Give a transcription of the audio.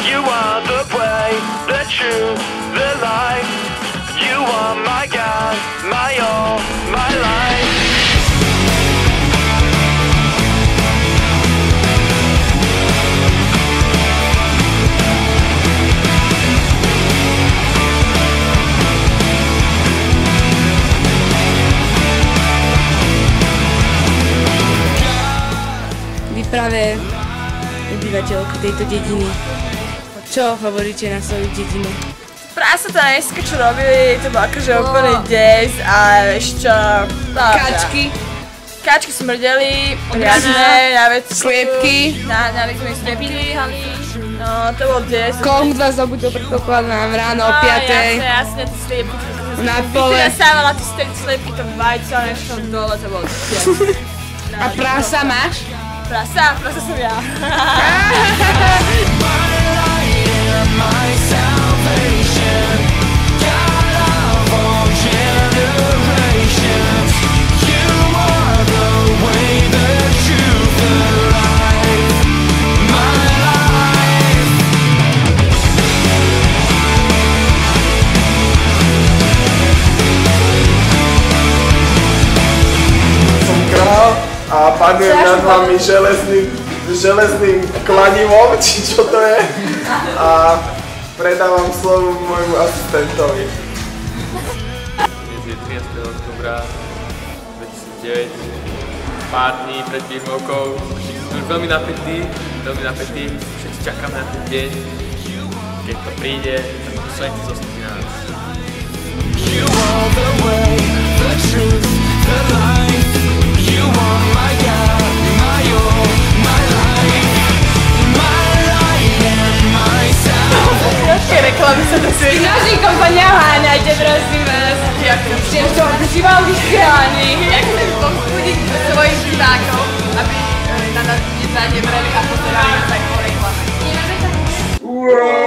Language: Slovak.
You are the way, the truth, the light. You are my God, my all, my life. Vy práve obyvateľka tejto dediny. Čo hovoríte na svoju dedinu? Prása tá dneska, čo robili, to bol akože úplný des a ešte... Kačky. Kačky smrdeli, riadne, na vecku. Sliepky. Na sme sliepky. No, to bol des. Kohút vás zabudol, predpokladám, ráno o 5. Jasne, tie sliepky. Na pole. Vytresávala tie sliepky, to vajco, nešlo dole, to bol des. A prasa máš? Prasa som ja. A panujem nad vami železným kladivom, či čo to je. A predávam slovo môjmu asistentovi. Dnes je 13. oktobra 2009, pár dní pred firmovkou. Sme už veľmi napätí, všetci čakáme na ten deň. Keď to príde, tak svet zostupí nás. You are the way, the truth, the life. You are my God, my all, my life. My light and my salvation. Jaké reklamy sa to svieť? Naši kompania háňajte, prosím vás. Ďakujem. Čo, počíval vysielaní. Jak chcem povzbudiť svojich divákov, aby na nás nezanebrali a pozerali na takú reklamu. Wow!